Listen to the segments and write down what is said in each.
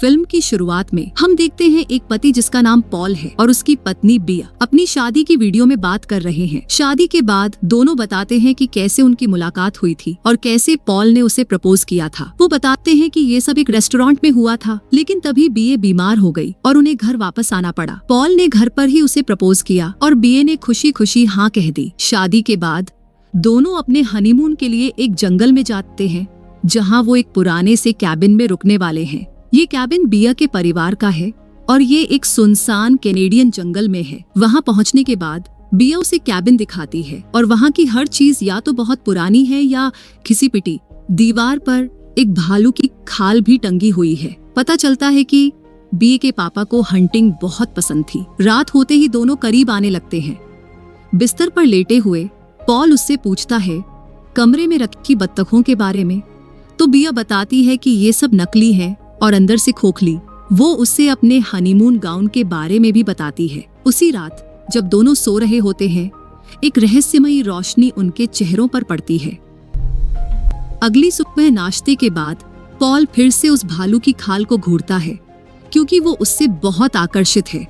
Film की शुरुआत में हम देखते हैं एक पति जिसका नाम पॉल है और उसकी पत्नी बिया अपनी शादी की वीडियो में बात कर रहे हैं। शादी के बाद दोनों बताते हैं कि कैसे उनकी मुलाकात हुई थी और कैसे पॉल ने उसे प्रपोज किया था। वो बताते हैं कि ये सब एक रेस्टोरेंट में हुआ था, लेकिन तभी बीए बीमार हो गई और उन्हें घर वापस आना पड़ा। पॉल ने घर पर ही उसे प्रपोज किया और बीए ने खुशी खुशी हाँ कह दी। शादी के बाद दोनों अपने हनीमून के लिए एक जंगल में जाते हैं, जहाँ वो एक पुराने से कैबिन में रुकने वाले हैं। ये कैबिन बिया के परिवार का है और ये एक सुनसान कैनेडियन जंगल में है। वहाँ पहुँचने के बाद बिया उसे कैबिन दिखाती है और वहाँ की हर चीज या तो बहुत पुरानी है या घिसी पिटी। दीवार पर एक भालू की खाल भी टंगी हुई है। पता चलता है कि बिया के पापा को हंटिंग बहुत पसंद थी। रात होते ही दोनों करीब आने लगते हैं। बिस्तर पर लेटे हुए पॉल उससे पूछता है कमरे में रखी बत्तखों के बारे में, तो बिया बताती है कि ये सब नकली है और अंदर से खोखली। वो उससे अपने हनीमून गाउन के बारे में भी बताती है। उसी रात जब दोनों सो रहे होते हैं, एक रहस्यमयी रोशनी उनके चेहरों पर पड़ती है। अगली सुबह नाश्ते के बाद पॉल फिर से उस भालू की खाल को घूरता है, क्योंकि वो उससे बहुत आकर्षित है।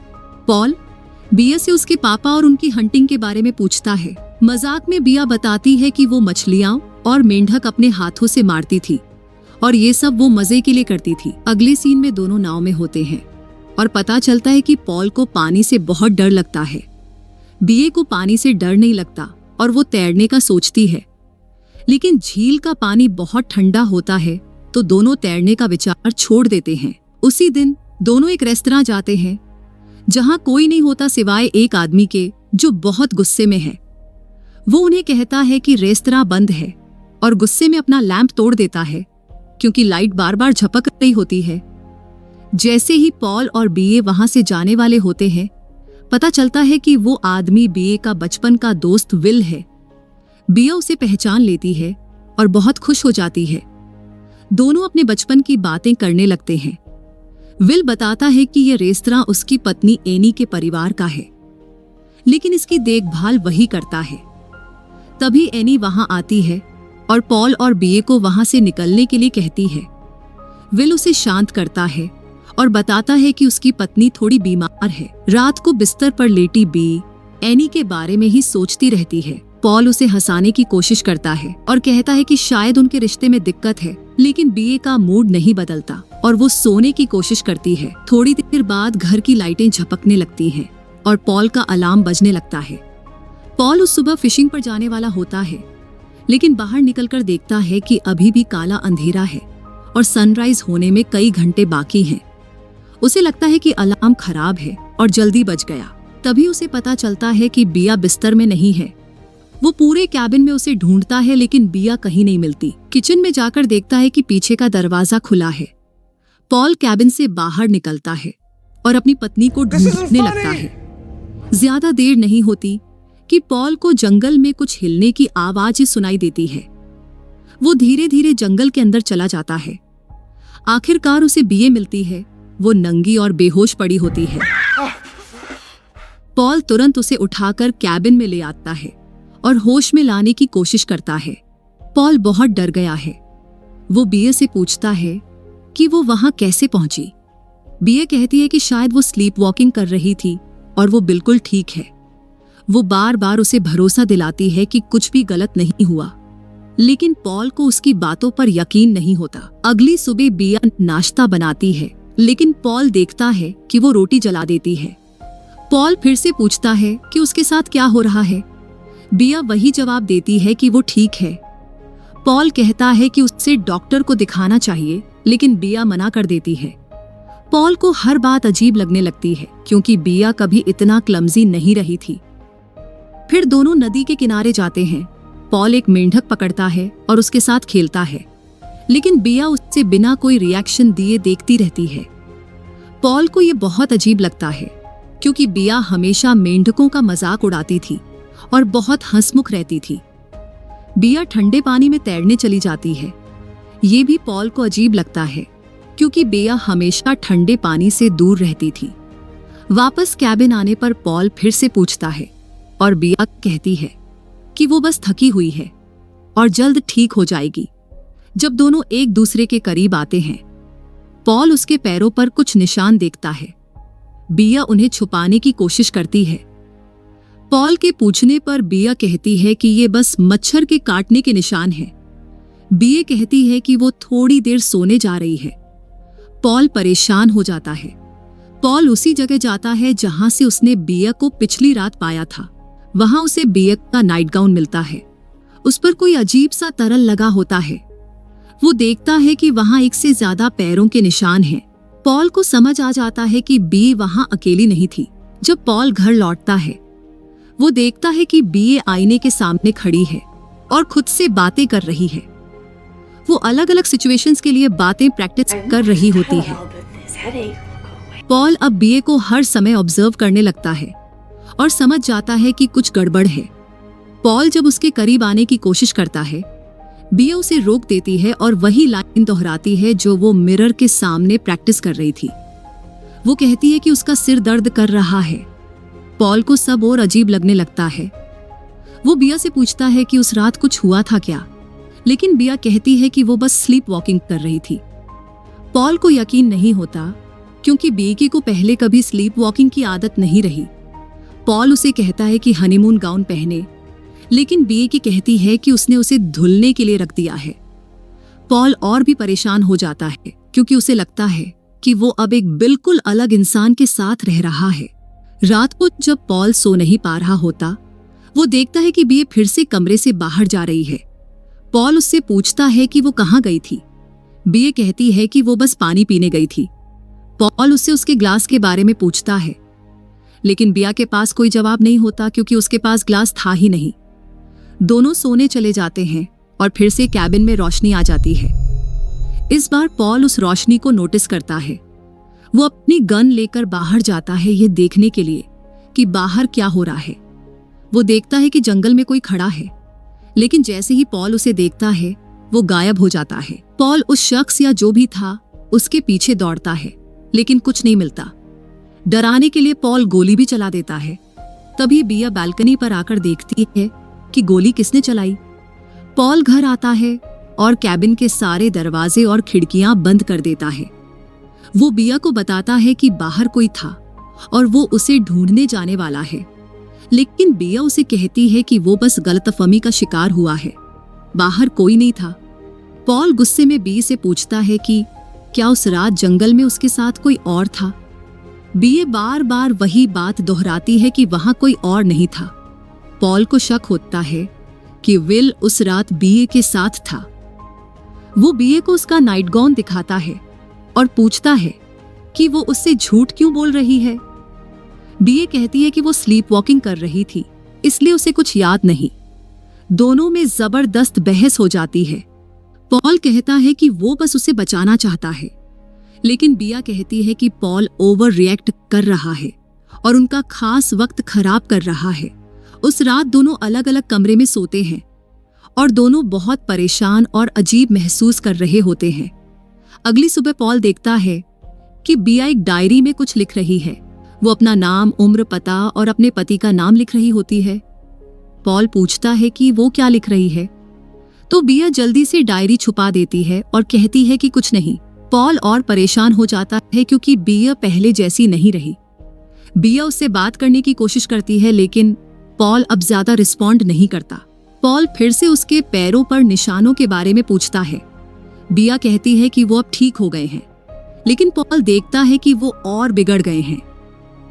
पॉल बिया से उसके पापा और उनकी हंटिंग के बारे में पूछता है। मजाक में बिया बताती है कि वो मछलियां और मेंढक अपने हाथों से मारती थी और ये सब वो मजे के लिए करती थी। अगले सीन में दोनों नाव में होते हैं और पता चलता है कि पॉल को पानी से बहुत डर लगता है। बिया को पानी से डर नहीं लगता और वो तैरने का सोचती है, लेकिन झील का पानी बहुत ठंडा होता है तो दोनों तैरने का विचार छोड़ देते हैं। उसी दिन दोनों एक रेस्तरां जाते हैं, जहां कोई नहीं होता सिवाय एक आदमी के जो बहुत गुस्से में है। वो उन्हें कहता है कि रेस्तरां बंद है और गुस्से में अपना लैंप तोड़ देता है, क्योंकि लाइट बार बार झपक रही होती है। जैसे ही पॉल और बीए वहां से जाने वाले होते हैं, पता चलता है कि वो आदमी बीए का बचपन का दोस्त विल है। बिया उसे पहचान लेती है और बहुत खुश हो जाती है। दोनों अपने बचपन की बातें करने लगते हैं। विल बताता है कि यह रेस्तरां उसकी पत्नी एनी के परिवार का है, लेकिन इसकी देखभाल वही करता है। तभी एनी वहां आती है और पॉल और बीए को वहां से निकलने के लिए कहती है। विल उसे शांत करता है और बताता है कि उसकी पत्नी थोड़ी बीमार है। रात को बिस्तर पर लेटी बी एनी के बारे में ही सोचती रहती है। पॉल उसे हंसाने की कोशिश करता है और कहता है कि शायद उनके रिश्ते में दिक्कत है, लेकिन बीए का मूड नहीं बदलता और वो सोने की कोशिश करती है। थोड़ी देर बाद घर की लाइटें झपकने लगती हैं और पॉल का अलार्म बजने लगता है। पॉल उस सुबह फिशिंग पर जाने वाला होता है, लेकिन बाहर निकलकर देखता है कि अभी भी काला अंधेरा है और सनराइज होने में कई घंटे बाकी हैं। उसे लगता है कि अलार्म खराब है और जल्दी बज गया। तभी उसे पता चलता है कि बिया बिस्तर में नहीं है। वो पूरे कैबिन में उसे ढूंढता है, लेकिन बिया कहीं नहीं मिलती। किचन में जाकर देखता है कि पीछे का दरवाजा खुला है। पॉल कैबिन से बाहर निकलता है और अपनी पत्नी को ढूंढने लगता है। ज्यादा देर नहीं होती कि पॉल को जंगल में कुछ हिलने की आवाज ही सुनाई देती है। वो धीरे धीरे जंगल के अंदर चला जाता है। आखिरकार उसे बीए मिलती है। वो नंगी और बेहोश पड़ी होती है। पॉल तुरंत उसे उठाकर कैबिन में ले आता है और होश में लाने की कोशिश करता है। पॉल बहुत डर गया है। वो बीए से पूछता है कि वो वहां कैसे पहुंची। बीए कहती है कि शायद वो स्लीप वॉकिंग कर रही थी और वो बिल्कुल ठीक है। वो बार बार उसे भरोसा दिलाती है कि कुछ भी गलत नहीं हुआ, लेकिन पॉल को उसकी बातों पर यकीन नहीं होता। अगली सुबह बिया नाश्ता बनाती है, लेकिन पॉल देखता है कि वो रोटी जला देती है। पॉल फिर से पूछता है कि उसके साथ क्या हो रहा है। बिया वही जवाब देती है कि वो ठीक है। पॉल कहता है कि उसे डॉक्टर को दिखाना चाहिए, लेकिन बिया मना कर देती है। पॉल को हर बात अजीब लगने लगती है, क्योंकि बिया कभी इतना क्लमजी नहीं रही थी। फिर दोनों नदी के किनारे जाते हैं। पॉल एक मेंढक पकड़ता है और उसके साथ खेलता है, लेकिन बिया उससे बिना कोई रिएक्शन दिए देखती रहती है। पॉल को ये बहुत अजीब लगता है, क्योंकि बिया हमेशा मेंढकों का मजाक उड़ाती थी और बहुत हंसमुख रहती थी। बिया ठंडे पानी में तैरने चली जाती है। ये भी पॉल को अजीब लगता है, क्योंकि बिया हमेशा ठंडे पानी से दूर रहती थी। वापस कैबिन आने पर पॉल फिर से पूछता है और बिया कहती है कि वो बस थकी हुई है और जल्द ठीक हो जाएगी। जब दोनों एक दूसरे के करीब आते हैं, पॉल उसके पैरों पर कुछ निशान देखता है। बिया उन्हें छुपाने की कोशिश करती है। पॉल के पूछने पर बिया कहती है कि ये बस मच्छर के काटने के निशान हैं। बिया कहती है कि वो थोड़ी देर सोने जा रही है। पॉल परेशान हो जाता है। पॉल उसी जगह जाता है जहां से उसने बिया को पिछली रात पाया था। वहां उसे बिया का नाइट गाउन मिलता है। उस पर कोई अजीब सा तरल लगा होता है। वो देखता है कि वहां एक से ज्यादा पैरों के निशान हैं। पॉल को समझ आ जाता है कि बी वहां अकेली नहीं थी। जब पॉल घर लौटता है, वो देखता है कि बी आईने के सामने खड़ी है और खुद से बातें कर रही है। वो अलग अलग सिचुएशंस के लिए बातें प्रैक्टिस कर रही होती है। पॉल अब बी को हर समय ऑब्जर्व करने लगता है और समझ जाता है कि कुछ गड़बड़ है। पॉल जब उसके करीब आने की कोशिश करता है, बिया उसे रोक देती है और वही लाइन दोहराती है जो वो मिरर के सामने प्रैक्टिस कर रही थी। वो कहती है कि उसका सिर दर्द कर रहा है। पॉल को सब और अजीब लगने लगता है। वो बिया से पूछता है कि उस रात कुछ हुआ था क्या, लेकिन बिया कहती है कि वो बस स्लीप वॉकिंग कर रही थी। पॉल को यकीन नहीं होता क्योंकि बिया को पहले कभी स्लीप वॉकिंग की आदत नहीं रही। पॉल उसे कहता है कि हनीमून गाउन पहने, लेकिन बिया कहती है कि उसने उसे धुलने के लिए रख दिया है। पॉल और भी परेशान हो जाता है क्योंकि उसे लगता है कि वो अब एक बिल्कुल अलग इंसान के साथ रह रहा है। रात को जब पॉल सो नहीं पा रहा होता, वो देखता है कि बिया फिर से कमरे से बाहर जा रही है। पॉल उससे पूछता है कि वो कहाँ गई थी। बिया कहती है कि वो बस पानी पीने गई थी। पॉल उससे उसके ग्लास के बारे में पूछता है, लेकिन बिया के पास कोई जवाब नहीं होता क्योंकि उसके पास ग्लास था ही नहीं। दोनों सोने चले जाते हैं और फिर से कैबिन में रोशनी आ जाती है। इस बार पॉल उस रोशनी को नोटिस करता है। वो अपनी गन लेकर बाहर जाता है ये देखने के लिए कि बाहर क्या हो रहा है। वो देखता है कि जंगल में कोई खड़ा है, लेकिन जैसे ही पॉल उसे देखता है, वो गायब हो जाता है। पॉल उस शख्स या जो भी था उसके पीछे दौड़ता है, लेकिन कुछ नहीं मिलता। डराने के लिए पॉल गोली भी चला देता है। तभी बिया बालकनी पर आकर देखती है कि गोली किसने चलाई। पॉल घर आता है और कैबिन के सारे दरवाजे और खिड़कियां बंद कर देता है। वो बिया को बताता है कि बाहर कोई था और वो उसे ढूंढने जाने वाला है, लेकिन बिया उसे कहती है कि वो बस गलतफहमी का शिकार हुआ है, बाहर कोई नहीं था। पॉल गुस्से में बी से पूछता है कि क्या उस रात जंगल में उसके साथ कोई और था। बी बार बार वही बात दोहराती है कि वहां कोई और नहीं था। पॉल को शक होता है कि विल उस रात बीए के साथ था। वो बीए को उसका नाइट गाउन दिखाता है और पूछता है कि वो उससे झूठ क्यों बोल रही है। बीए कहती है कि वो स्लीप वॉकिंग कर रही थी, इसलिए उसे कुछ याद नहीं। दोनों में जबरदस्त बहस हो जाती है। पॉल कहता है कि वो बस उसे बचाना चाहता है, लेकिन बिया कहती है कि पॉल ओवर रिएक्ट कर रहा है और उनका खास वक्त खराब कर रहा है। उस रात दोनों अलग अलग कमरे में सोते हैं और दोनों बहुत परेशान और अजीब महसूस कर रहे होते हैं। अगली सुबह पॉल देखता है कि बिया एक डायरी में कुछ लिख रही है। वो अपना नाम, उम्र, पता और अपने पति का नाम लिख रही होती है। पॉल पूछता है कि वो क्या लिख रही है, तो बिया जल्दी से डायरी छुपा देती है और कहती है कि कुछ नहीं। पॉल और परेशान हो जाता है क्योंकि बिया पहले जैसी नहीं रही। बिया उससे बात करने की कोशिश करती है, लेकिन पॉल अब ज्यादा रिस्पॉन्ड नहीं करता। पॉल फिर से उसके पैरों पर निशानों के बारे में पूछता है। बिया कहती है कि वो अब ठीक हो गए हैं, लेकिन पॉल देखता है कि वो और बिगड़ गए हैं।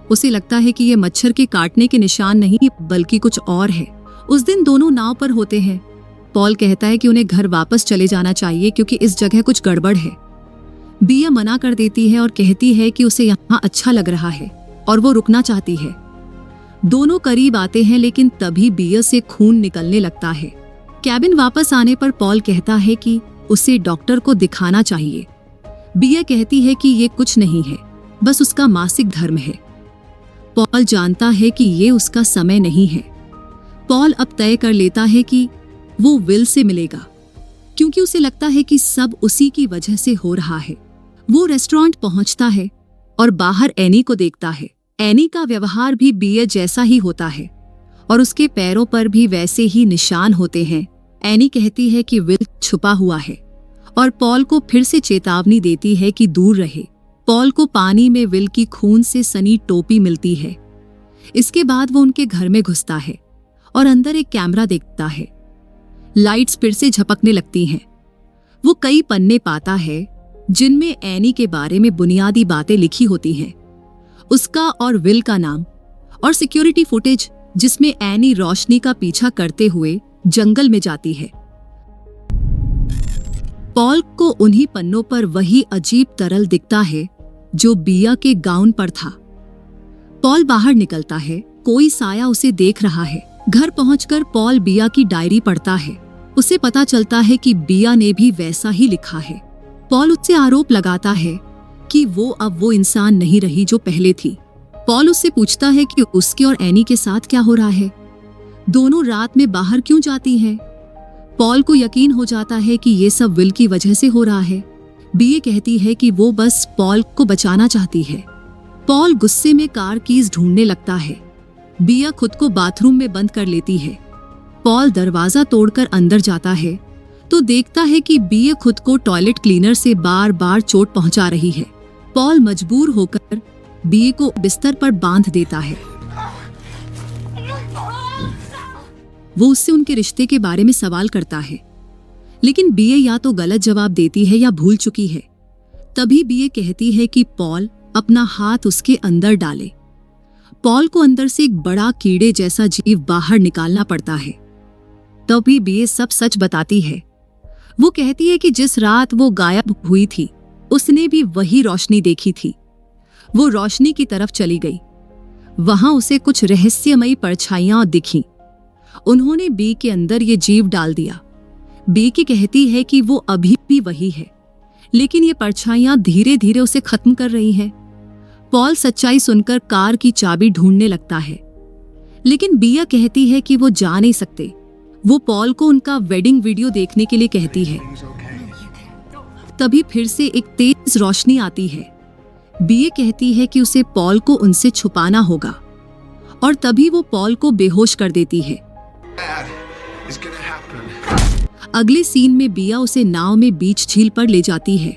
उसे लगता है कि ये मच्छर के काटने के निशान नहीं बल्कि कुछ और है। उस दिन दोनों नाव पर होते हैं। पॉल कहता है कि उन्हें घर वापस चले जाना चाहिए क्योंकि इस जगह कुछ गड़बड़ है। बिया मना कर देती है और कहती है कि उसे यहाँ अच्छा लग रहा है और वो रुकना चाहती है। दोनों करीब आते हैं, लेकिन तभी बिया से खून निकलने लगता है। कैबिन वापस आने पर पॉल कहता है कि उसे डॉक्टर को दिखाना चाहिए। बिया कहती है कि ये कुछ नहीं है, बस उसका मासिक धर्म है। पॉल जानता है कि ये उसका समय नहीं है। पॉल अब तय कर लेता है कि वो विल से मिलेगा, क्योंकि उसे लगता है कि सब उसी की वजह से हो रहा है। वो रेस्टोरेंट पहुंचता है और बाहर एनी को देखता है। एनी का व्यवहार भी बिया जैसा ही होता है और उसके पैरों पर भी वैसे ही निशान होते हैं। एनी कहती है कि विल छुपा हुआ है और पॉल को फिर से चेतावनी देती है कि दूर रहे। पॉल को पानी में विल की खून से सनी टोपी मिलती है। इसके बाद वो उनके घर में घुसता है और अंदर एक कैमरा देखता है। लाइट्स फिर से झपकने लगती हैं। वो कई पन्ने पाता है जिनमें एनी के बारे में बुनियादी बातें लिखी होती हैं, उसका और विल का नाम, और सिक्योरिटी फुटेज जिसमें एनी रोशनी का पीछा करते हुए जंगल में जाती है। पॉल को उन्हीं पन्नों पर वही अजीब तरल दिखता है जो बिया के गाउन पर था। पॉल बाहर निकलता है, कोई साया उसे देख रहा है। घर पहुंचकर पॉल बिया की डायरी पढ़ता है। उसे पता चलता है कि बिया ने भी वैसा ही लिखा है। पॉल उससे आरोप लगाता है कि वो अब वो इंसान नहीं रही जो पहले थी। पॉल उससे पूछता है कि उसके और एनी के साथ क्या हो रहा है, दोनों रात में बाहर क्यों जाती हैं। पॉल को यकीन हो जाता है कि ये सब विल की वजह से हो रहा है। बीए कहती है कि वो बस पॉल को बचाना चाहती है। पॉल गुस्से में कार कीज ढूंढने लगता है। बिया खुद को बाथरूम में बंद कर लेती है। पॉल दरवाजा तोड़कर अंदर जाता है तो देखता है कि बिया खुद को टॉयलेट क्लीनर से बार बार चोट पहुंचा रही है। पॉल मजबूर होकर बिया को बिस्तर पर बांध देता है। वो उससे उनके रिश्ते के बारे में सवाल करता है, लेकिन बिया या तो गलत जवाब देती है या भूल चुकी है। तभी बिया कहती है कि पॉल अपना हाथ उसके अंदर डाले। पॉल को अंदर से एक बड़ा कीड़े जैसा जीव बाहर निकालना पड़ता है। तभी बिया सब सच बताती है। वो कहती है कि जिस रात वो गायब हुई थी उसने भी वही रोशनी देखी थी। वो रोशनी की तरफ चली गई। वहां उसे कुछ रहस्यमयी परछाइयां दिखीं। उन्होंने बी के अंदर ये जीव डाल दिया। बी की कहती है कि वो अभी भी वही है, लेकिन ये परछाइयां धीरे धीरे उसे खत्म कर रही हैं। पॉल सच्चाई सुनकर कार की चाबी ढूंढने लगता है, लेकिन बिया कहती है कि वो जा नहीं सकते। वो पॉल को उनका वेडिंग वीडियो देखने के लिए कहती है। तभी फिर से एक तेज रोशनी आती है। बिया कहती है कि उसे पॉल को उनसे छुपाना होगा, और तभी वो पॉल को बेहोश कर देती है। अगले सीन में बिया उसे नाव में बीच झील पर ले जाती है।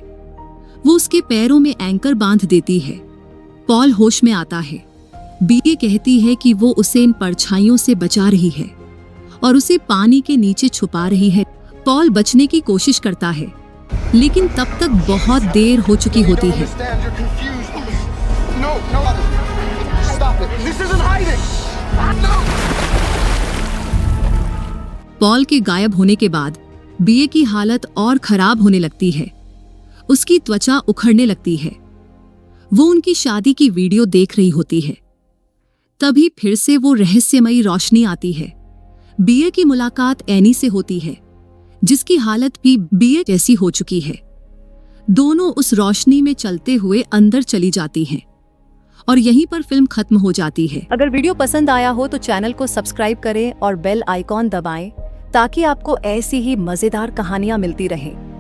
वो उसके पैरों में एंकर बांध देती है। पॉल होश में आता है। बिया कहती है कि वो उसे इन परछाइयों से बचा रही है और उसे पानी के नीचे छुपा रही है। पॉल बचने की कोशिश करता है, लेकिन तब तक बहुत देर हो चुकी होती है। पॉल के गायब होने के बाद बिया की हालत और खराब होने लगती है। उसकी त्वचा उखड़ने लगती है। वो उनकी शादी की वीडियो देख रही होती है। तभी फिर से वो रहस्यमयी रोशनी आती है। बिया की मुलाकात एनी से होती है, जिसकी हालत भी बिया जैसी हो चुकी है। दोनों उस रोशनी में चलते हुए अंदर चली जाती हैं और यहीं पर फिल्म खत्म हो जाती है। अगर वीडियो पसंद आया हो तो चैनल को सब्सक्राइब करें और बेल आइकॉन दबाएं ताकि आपको ऐसी ही मजेदार कहानियां मिलती रहें।